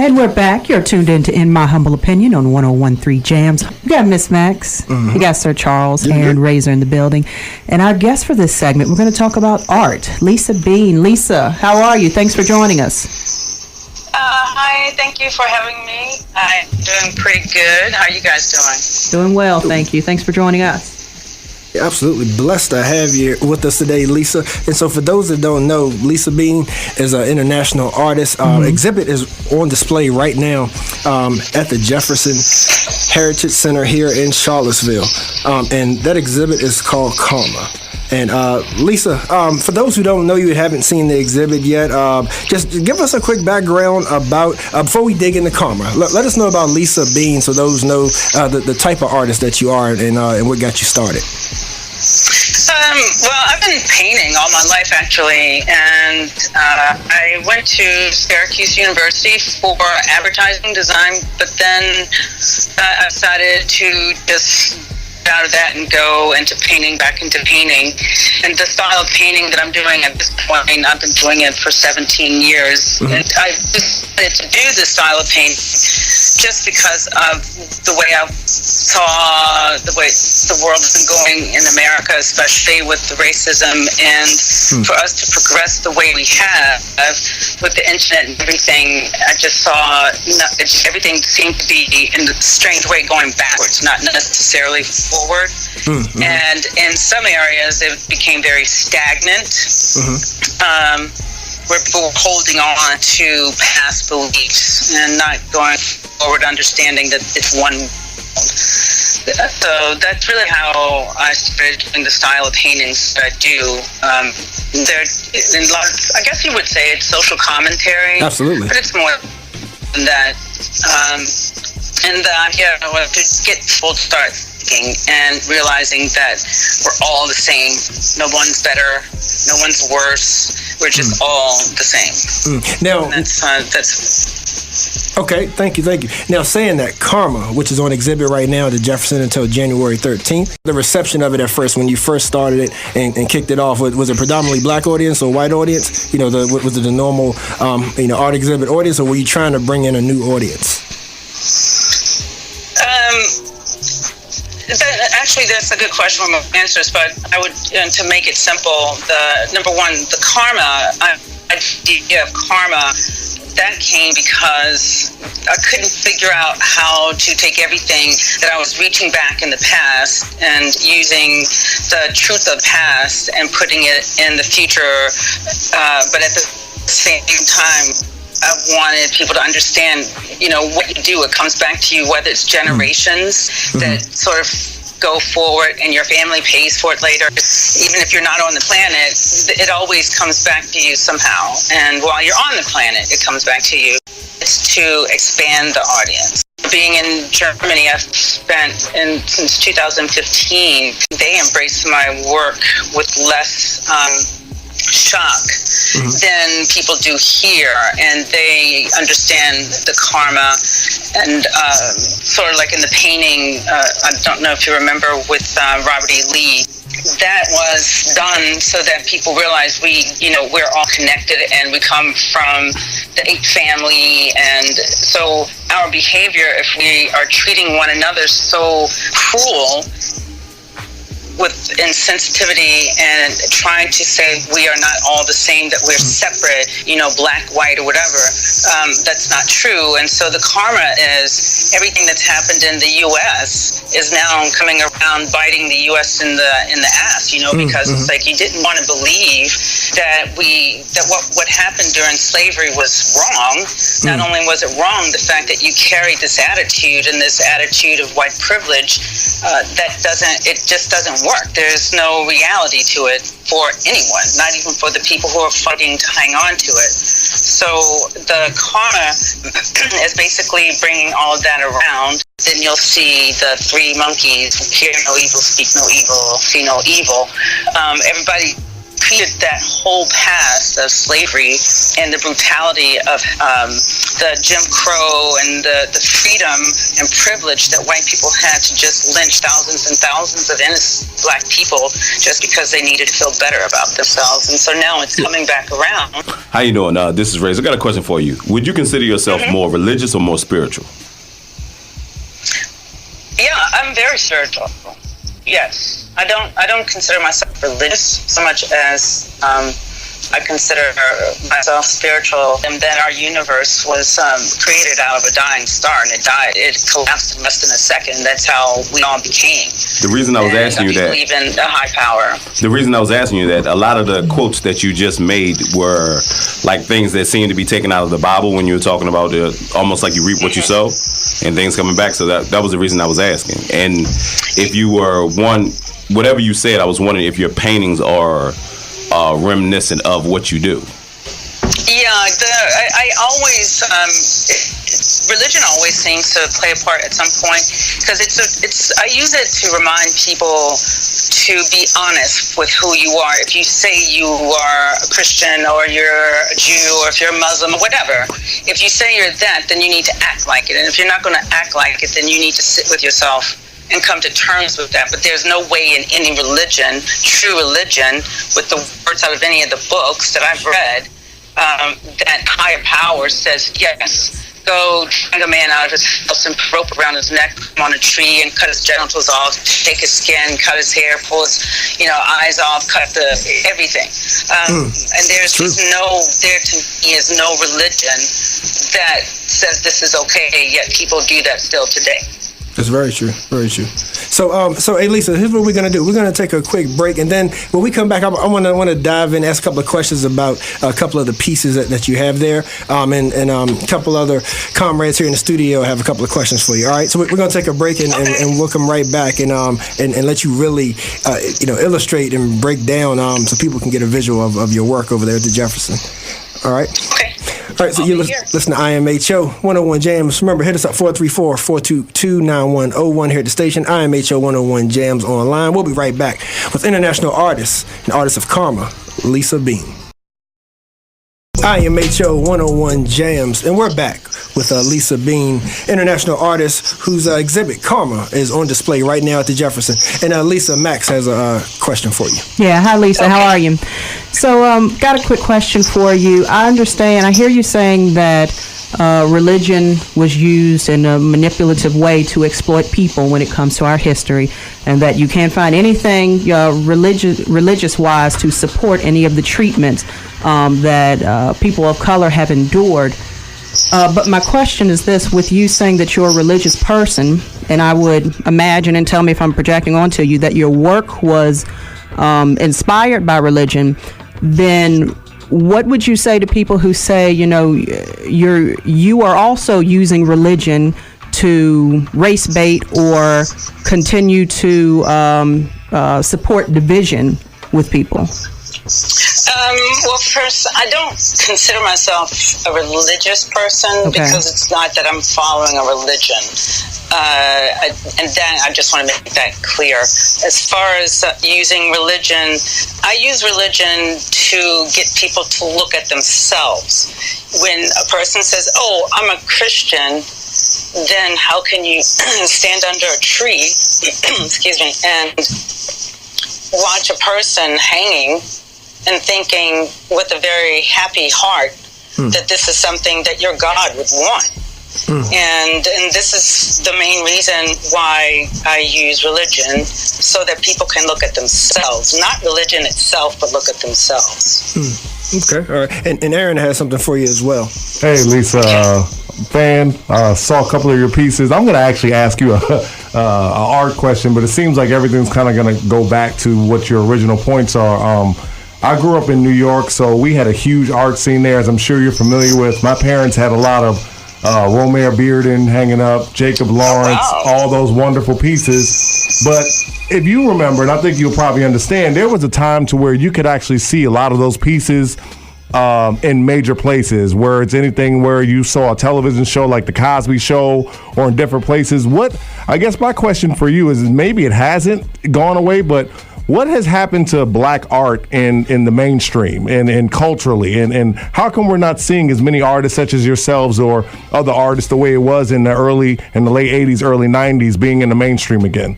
And we're back. You're tuned in to In My Humble Opinion on 101.3 Jams. We got Miss Max, we got Sir Charles, and Razor in the building. And our guest for this segment, we're going to talk about art, Lisa Beane. Lisa, how are you? Thanks for joining us. Hi, thank you for having me. I'm doing pretty good. How are you guys doing? Doing well, thank you. Thanks for joining us. Absolutely blessed to have you with us today, Lisa. And so for those that don't know, Lisa Beane is an international artist. Exhibit is on display right now at the Jefferson Heritage Center here in Charlottesville. And that exhibit is called Karma. And Lisa, for those who don't know you, haven't seen the exhibit yet, just give us a quick background about, before we dig into Karma, let us know about Lisa Beane so those know the type of artist that you are and what got you started. Well, I've been painting all my life, actually, and I went to Syracuse University for advertising design, but then I decided to just out of that and go into painting, back into painting. And the style of painting that I'm doing at this point, I've been doing it for 17 years. And I decided to do this style of painting just because of the way I saw the way the world has been going in America, especially with the racism, and for us to progress the way we have with the internet and everything. I just saw everything seemed to be in a strange way going backwards, not necessarily forward. And in some areas it became very stagnant, where people were holding on to past beliefs and not going forward, understanding that it's one world. So that's really how I started doing the style of paintings that I do. There's a lot of, I guess you would say it's social commentary. Absolutely. But it's more than that. And the idea was to get people to start thinking and realizing that we're all the same. No one's better. No one's worse. We're just all the same. Now, that's okay, thank you. Now, saying that, Karma, which is on exhibit right now at the Jefferson until January 13th, the reception of it at first, when you first started it and kicked it off, was it predominantly black audience or white audience? You know, was it the normal, art exhibit audience, or were you trying to bring in a new audience? Actually, that's a good question for my answers, but I would, to make it simple, number one, the karma, idea of karma, that came because I couldn't figure out how to take everything that I was reaching back in the past and using the truth of the past and putting it in the future, but at the same time, I wanted people to understand, what you do, it comes back to you, whether it's generations that sort of go forward and your family pays for it later. Even if you're not on the planet, it always comes back to you somehow. And while you're on the planet, it comes back to you. It's to expand the audience. Being in Germany, I've spent since 2015, they embrace my work with less shock than people do here, and they understand the karma. And sort of like in the painting, I don't know if you remember with Robert E. Lee, that was done so that people realize we're all connected and we come from the ape family. And so our behavior, if we are treating one another so cruel with insensitivity and trying to say we are not all the same, that we're separate, black, white, or whatever, that's not true. And so the karma is everything that's happened in the U.S. is now coming around biting the U.S. in the ass, because it's like you didn't want to believe that what happened during slavery was wrong. Not only was it wrong, the fact that you carried this attitude and this attitude of white privilege, it just doesn't work. There's no reality to it for anyone, not even for the people who are fighting to hang on to it. So the karma is basically bringing all of that around. Then you'll see the three monkeys: hear no evil, speak no evil, see no evil. Everybody treated that whole past of slavery and the brutality of the Jim Crow and the freedom and privilege that white people had to just lynch thousands and thousands of innocent black people just because they needed to feel better about themselves. And so now it's coming back around. How you doing? This is Ray. I got a question for you. Would you consider yourself more religious or more spiritual? Yeah, I'm very spiritual. Yes, I don't consider myself religious so much as I consider myself spiritual, and that our universe was created out of a dying star, and it died. It collapsed in less than a second. That's how we all became. The reason I was asking you that, I believe in a high power. The reason I was asking you that, a lot of the quotes that you just made were like things that seemed to be taken out of the Bible when you were talking about almost like you reap what you sow, and things coming back. So that was the reason I was asking. And if you were whatever you said, I was wondering if your paintings are reminiscent of what you do. Yeah, I always religion always seems to play a part at some point, because I use it to remind people to be honest with who you are. If you say you are a Christian or you're a Jew or if you're a Muslim or whatever, if you say you're that, then you need to act like it. And if you're not going to act like it, then you need to sit with yourself and come to terms with that. But there's no way in any religion, true religion, with the words out of any of the books that I've read, that higher power says, yes, go drag a man out of his house and rope around his neck on a tree and cut his genitals off, take his skin, cut his hair, pull his eyes off, cut everything. And there to me is no religion that says this is okay, yet people do that still today. That's very true. Very true. So, hey, Lisa, here's what we're going to do. We're going to take a quick break, and then when we come back, I want to dive in, ask a couple of questions about a couple of the pieces that you have there, and a couple other comrades here in the studio have a couple of questions for you. All right, so we're going to take a break, and we'll come right back and let you really illustrate and break down so people can get a visual of your work over there at the Jefferson. All right. Okay. All right, so you listen to IMHO 101 Jams. Remember, hit us up 434-422-9101 here at the station. IMHO 101 Jams online. We'll be right back with international artist and artist of Karma, Lisa Beane. IMHO 101 Jams, and we're back with Lisa Beane, international artist whose exhibit Karma is on display right now at the Jefferson. And Lisa, Max has a question for you. Yeah, hi Lisa, how are you? So, got a quick question for you. I hear you saying that religion was used in a manipulative way to exploit people when it comes to our history, and that you can't find anything religious-wise to support any of the treatment that people of color have endured. But my question is this: with you saying that you're a religious person, and I would imagine, and tell me if I'm projecting onto you, that your work was inspired by religion, then what would you say to people who say, you are also using religion to race bait or continue to support division with people? Well, first, I don't consider myself a religious person because it's not that I'm following a religion. And then I just want to make that clear. As far as using religion, I use religion to get people to look at themselves. When a person says, "Oh, I'm a Christian," then how can you stand under a tree, excuse me, and watch a person hanging and thinking with a very happy heart that this is something that your God would want? And this is the main reason why I use religion, so that people can look at themselves. Not religion itself, but look at themselves. Okay, all right. And Aaron has something for you as well. Hey, Lisa, fan, saw a couple of your pieces. I'm going to actually ask you a art question, but it seems like everything's kind of going to go back to what your original points are. I grew up in New York, so we had a huge art scene there, as I'm sure you're familiar with. My parents had a lot of Romare Bearden hanging up, Jacob Lawrence, all those wonderful pieces. But if you remember, and I think you'll probably understand, there was a time to where you could actually see a lot of those pieces in major places, where it's anything where you saw a television show like The Cosby Show or in different places. I guess my question for you is maybe it hasn't gone away, but what has happened to black art in the mainstream and culturally, and how come we're not seeing as many artists such as yourselves or other artists the way it was in the late 80s, early 90s being in the mainstream again?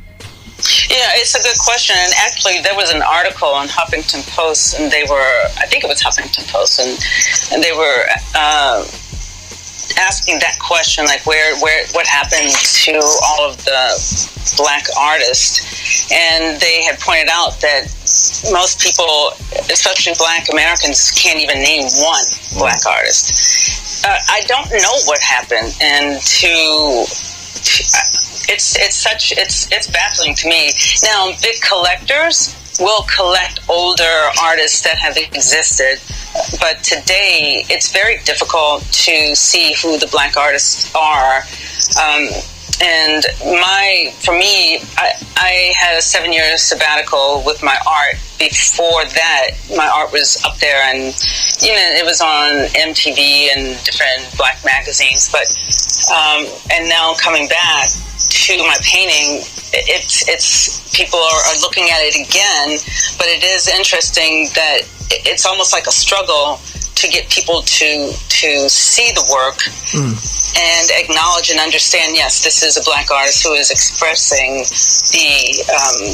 Yeah, it's a good question. And actually, there was an article on Huffington Post, and I think it was Huffington Post, and they were asking that question, like what happened to all of the black artists. And they had pointed out that most people, especially black Americans, can't even name one black artist. I don't know what happened, and it's baffling to me. Now, big collectors will collect older artists that have existed, but today it's very difficult to see who the black artists are. And for me, I had a 7-year sabbatical with my art. Before that, my art was up there, and it was on MTV and different black magazines. But and now coming back to my painting, it's people are looking at it again. But it is interesting that it's almost like a struggle to get people to see the work and acknowledge and understand, yes, this is a black artist who is expressing the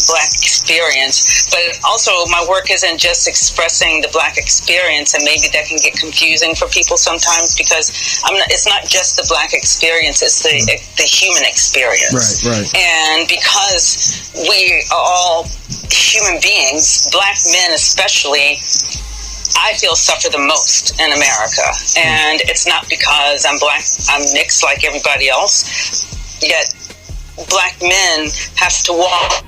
black experience. But also, my work isn't just expressing the black experience, and maybe that can get confusing for people sometimes, because it's not just the black experience, it's the human experience. Right. And because we are all human beings, black men especially, I feel suffer the most in America. And it's not because I'm black, I'm mixed like everybody else, yet black men have to walk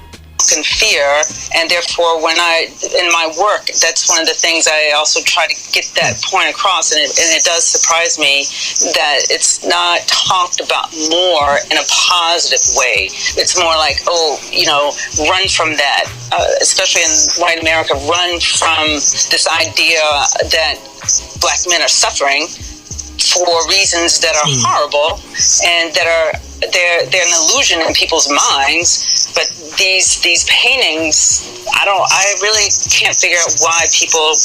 in fear, and therefore in my work, that's one of the things I also try to get that point across, and it does surprise me that it's not talked about more in a positive way. It's more like, run from that, especially in white America, run from this idea that black men are suffering for reasons that are horrible and that are they're an illusion in people's minds. But these paintings, I really can't figure out why people.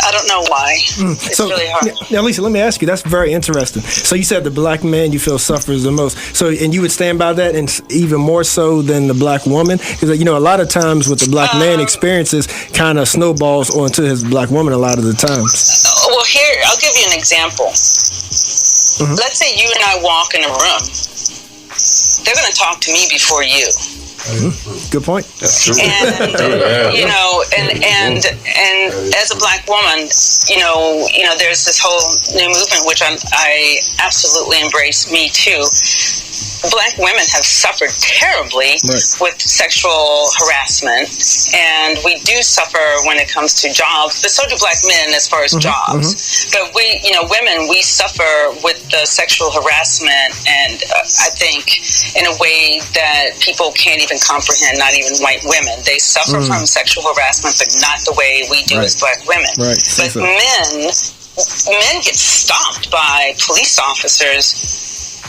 I don't know why. It's really hard. Now, Lisa, let me ask you. That's very interesting. So you said the black man you feel suffers the most. So, and you would stand by that, and even more so than the black woman, because a lot of times what the black man experiences kind of snowballs onto his black woman a lot of the times. Well, here I'll give you an example. Let's say you and I walk in a room. They're going to talk to me before you. Good point. That's true. And and as a black woman, there's this whole new movement which I absolutely embrace. Me too. Black women have suffered terribly with sexual harassment, and we do suffer when it comes to jobs, but so do black men as far as jobs. But women, we suffer with the sexual harassment, and I think in a way that people can't even comprehend, not even white women. They suffer from sexual harassment, but not the way we do as black women. But men get stopped by police officers.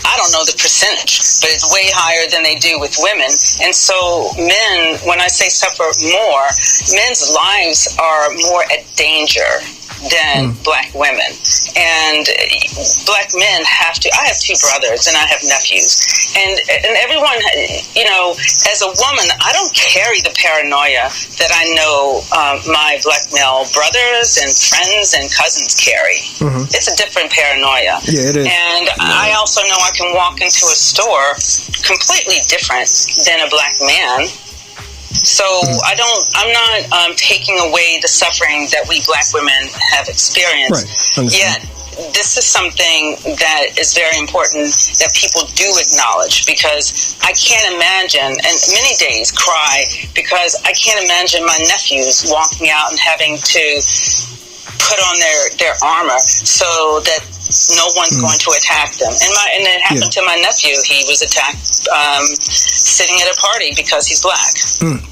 I don't know the percentage, but it's way higher than they do with women. And so men, when I say suffer more, men's lives are more at danger than black women. And black men have to, I have 2 brothers and I have nephews. And everyone, as a woman, I don't carry the paranoia that I know my black male brothers and friends and cousins carry. It's a different paranoia. Yeah, it is. And I also know I can walk into a store completely different than a black man. So I'm not taking away the suffering that we black women have experienced. Yet this is something that is very important that people do acknowledge, because I can't imagine, and many days cry, because I can't imagine my nephews walking out and having to put on their armor so that No one's going to attack them. And it happened to my nephew. He was attacked sitting at a party because he's black.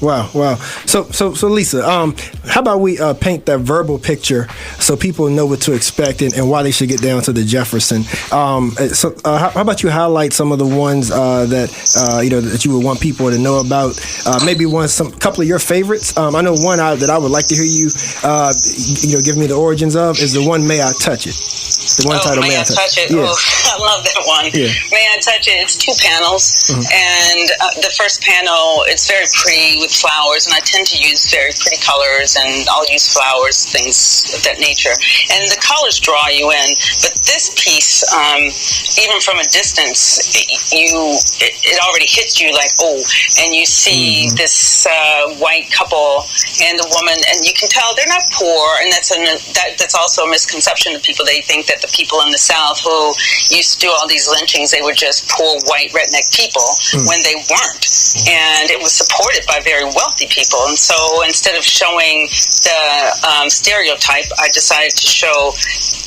Wow. So Lisa, how about we paint that verbal picture so people know what to expect and why they should get down to the Jefferson. How about you highlight some of the ones that you would want people to know about? Maybe couple of your favorites. I know one that I would like to hear you give me the origins of is the one, May I Touch It. The one title, May I Touch It. Yeah. Oh, I love that one. Yeah. May I Touch It. It's 2 panels, and the first panel, it's very pretty with flowers, and I tend to use very pretty colors, and I'll use flowers, things of that nature. And the colors draw you in, but this piece, even from a distance, it already hits you like, oh, and you see this white couple and the woman, and you can tell they're not poor, and that's also a misconception of people. They think that the people in the South who used to do all these lynchings, they were just poor white redneck people, when they weren't. And it was supported by very wealthy people. And so instead of showing the stereotype, I decided to show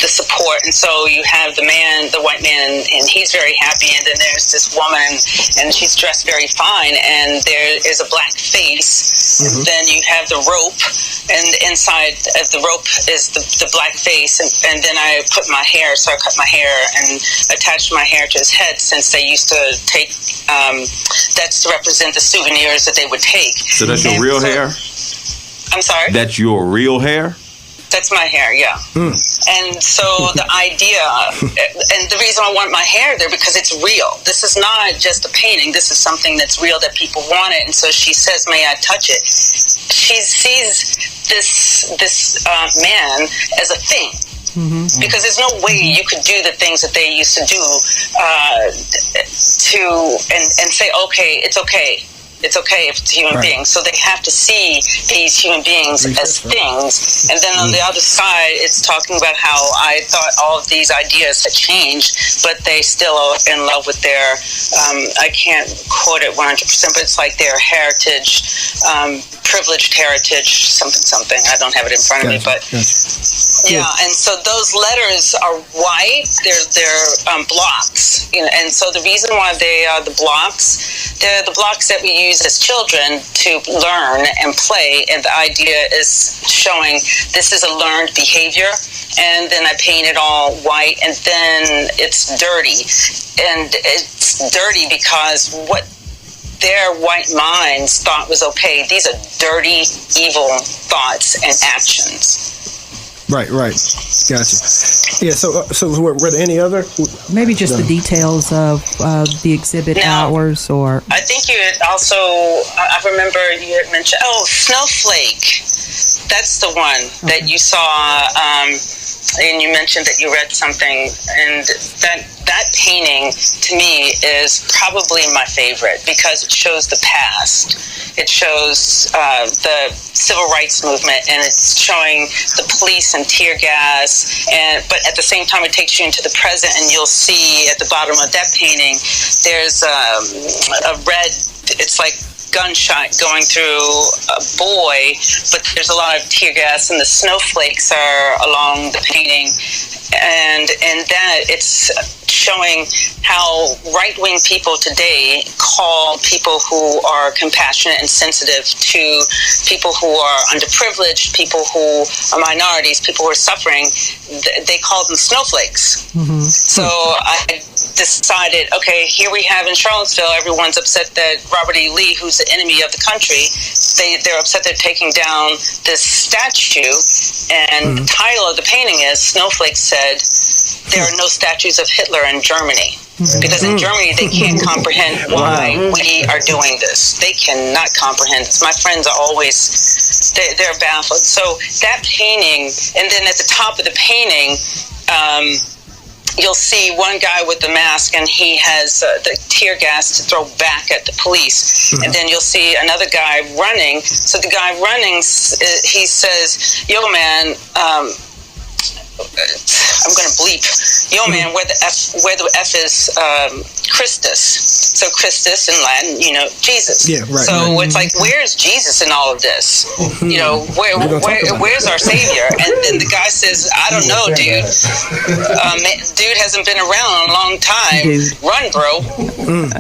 the support. And so you have the white man, and he's very happy, and then there's this woman, and she's dressed very fine, and there is a black face, and then you have the rope, and inside of the rope is the black face, and then I put my hair, so I cut my hair and attached my hair to his head, since they used to take, that's to represent the souvenirs that they would take. So that's your real hair? I'm sorry? That's your real hair? That's my hair, yeah. And so the idea, and the reason I want my hair there, because it's real. This is not just a painting. This is something that's real that people want it. And so she says, may I touch it? She sees this man as a thing. Because there's no way you could do the things that they used to do and say, okay, it's okay. It's okay if it's a human being. So they have to see these human beings as things. And then on the other side, it's talking about how I thought all of these ideas had changed, but they still are in love with their, I can't quote it 100%, but it's like their heritage, privileged heritage, something. I don't have it in front of me, but yeah. And so those letters are white. They're blocks, and so the reason why they are the blocks, they're the blocks that we use as children to learn and play, and the idea is showing this is a learned behavior. And then I paint it all white, and then it's dirty, and it's dirty because what their white minds thought was okay, these are dirty, evil thoughts and actions. Right. Gotcha. Yeah. So were there any other? Maybe just the details of the exhibit hours, or I think you had also. I remember you had mentioned. Oh, Snowflake. That's the one that you saw. And you mentioned that you read something, and that painting to me is probably my favorite because it shows the past. It shows the civil rights movement, and it's showing the police and tear gas. But at the same time, it takes you into the present, and you'll see at the bottom of that painting, there's a red. It's like gunshot going through a boy, but there's a lot of tear gas, and the snowflakes are along the painting, and that it's showing how right-wing people today call people who are compassionate and sensitive to people who are underprivileged, people who are minorities, people who are suffering. They call them snowflakes. So I decided, okay, here we have in Charlottesville, everyone's upset that Robert E. Lee, who's the enemy of the country, they're upset they're taking down this statue, and the title of the painting is Snowflakes Said There Are No Statues of Hitler in Germany. Because in Germany, they can't comprehend why we are doing this. They cannot comprehend this. My friends are always, they're baffled. So that painting, and then at the top of the painting, you'll see one guy with the mask, and he has the tear gas to throw back at the police. And then you'll see another guy running. So the guy running, he says, yo, man, I'm going to bleep. Yo, man, where the F is Christus. So Christus in Latin, Jesus. Yeah, right. So it's like, where's Jesus in all of this? Where's our Savior? And then the guy says, I don't know, dude. Dude hasn't been around in a long time. Run, bro.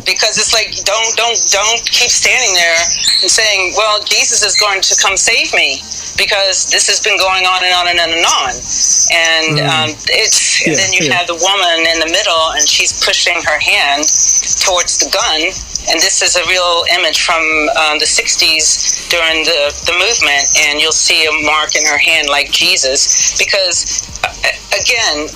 Because it's like, don't keep standing there and saying, well, Jesus is going to come save me, because this has been going on and on and on and on. And and then you have the woman in the middle, and she's pushing her hand towards the gun. And this is a real image from the 60s during the movement, and you'll see a mark in her hand like Jesus. Because, again,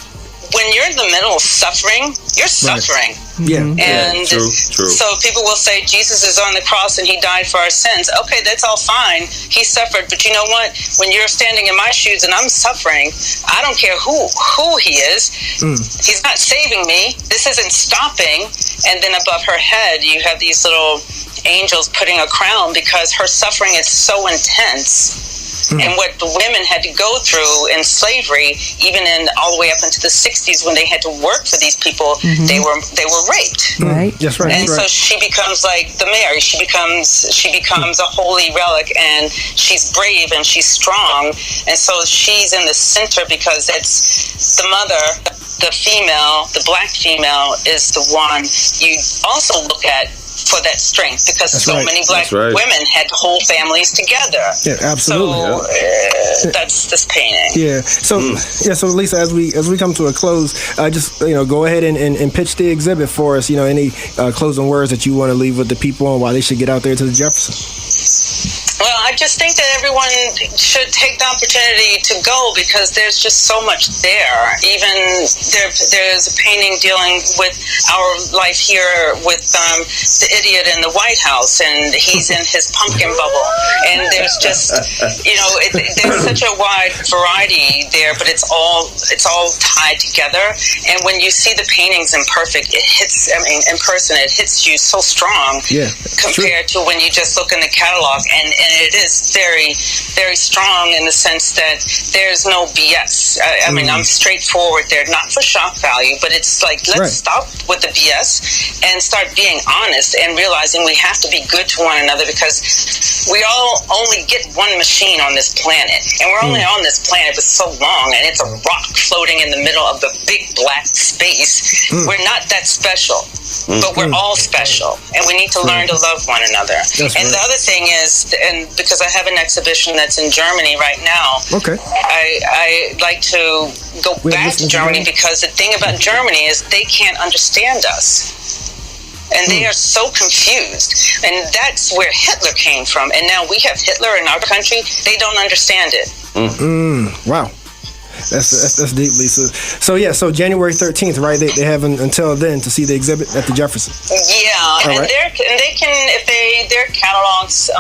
when you're in the middle of suffering, you're suffering. Yeah. And true. so people will say Jesus is on the cross and he died for our sins. Okay, that's all fine. He suffered, but you know what? When you're standing in my shoes and I'm suffering, I don't care who he is. He's not saving me. This isn't stopping. And then above her head, you have these little angels putting a crown, because her suffering is so intense. And what the women had to go through in slavery, even in all the way up into the 60s, when they had to work for these people, they were raped. Right. That's right. And that's so right. she becomes like the Mary. She becomes a holy relic, and she's brave and she's strong. And so she's in the center, because it's the mother, the female, the black female is the one you also look at for that strength, because many black women had to hold families together. Yeah, absolutely. So that's this painting. Yeah. So so Lisa, as we come to a close, just go ahead and pitch the exhibit for us. Any closing words that you want to leave with the people on why they should get out there to the Jefferson. Well, I just think that everyone should take the opportunity to go, because there's just so much there. Even there's a painting dealing with our life here with the idiot in the White House, and he's in his pumpkin bubble. And there's just, there's such a wide variety there, but it's all tied together. And when you see the paintings in person, it hits you so strong compared to when you just look in the catalog. And it is very, very strong in the sense that there's no BS. I mean, I'm straightforward there, not for shock value, but it's like, let's stop with the BS and start being honest and realizing we have to be good to one another, because we all only get one machine on this planet, and we're only on this planet for so long, and it's a rock floating in the middle of the big black space. We're not that special. But we're all special, and we need to learn to love one another. The other thing is, and because I have an exhibition that's in Germany right now, I like to go back to Germany, because the thing about Germany is they can't understand us. And they are so confused. And that's where Hitler came from. And now we have Hitler in our country. They don't understand it. Wow. That's deep, Lisa. So January 13th, right? They have until then to see the exhibit at the Jefferson. Yeah, and they can, if their catalogs,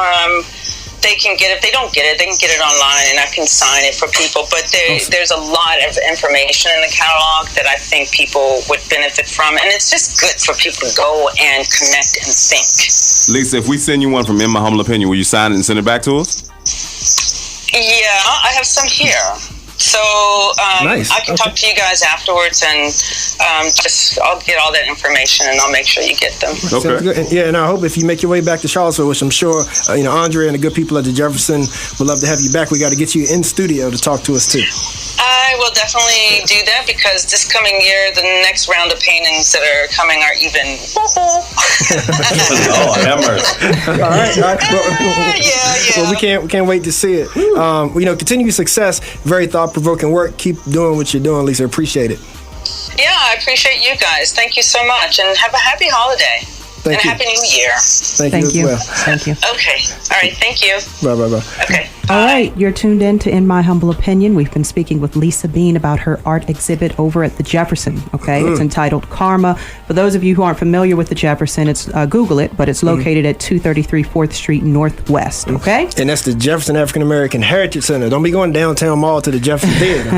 they can get it. If they don't get it, they can get it online, and I can sign it for people. But there's a lot of information in the catalog that I think people would benefit from, and it's just good for people to go and connect and think. Lisa, if we send you one from In My Humble Opinion, will you sign it and send it back to us? Yeah, I have some here. So nice. I can talk to you guys afterwards, and I'll get all that information, and I'll make sure you get them. Okay. And I hope if you make your way back to Charlottesville, which I'm sure Andre and the good people at the Jefferson would love to have you back. We got to get you in studio to talk to us too. I will definitely do that, because this coming year, the next round of paintings that are coming are even. Oh, have mercy. All right. Well, yeah. Well, we can't wait to see it. Continued success. Very thought-provoking work. Keep doing what you're doing, Lisa. Appreciate it. Yeah, I appreciate you guys. Thank you so much, and have a happy holiday. Thank you. Happy New Year. Thank you as well. Thank you. Okay. All right. Thank you. Bye. Okay. All right, you're tuned in to In My Humble Opinion. We've been speaking with Lisa Beane about her art exhibit over at the Jefferson, okay? It's entitled Karma. For those of you who aren't familiar with the Jefferson, it's Google it, but it's located at 233 4th Street Northwest, okay? And that's the Jefferson African American Heritage Center. Don't be going downtown mall to the Jefferson Theater.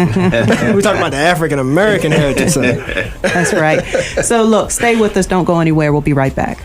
We're talking about the African American Heritage Center. That's right. So look, stay with us. Don't go anywhere. We'll be right back.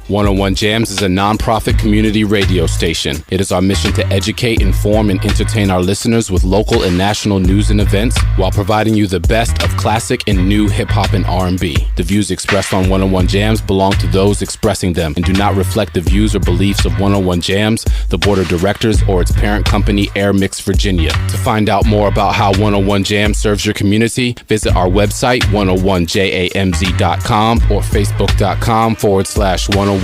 101 Jams is a nonprofit community radio station. It is our mission to educate, inform, and entertain our listeners with local and national news and events while providing you the best of classic and new hip-hop and R&B. The views expressed on 101 Jams belong to those expressing them and do not reflect the views or beliefs of 101 Jams, the board of directors, or its parent company, Air Mix Virginia. To find out more about how 101 Jams serves your community, visit our website, 101jamz.com, or facebook.com/101jams.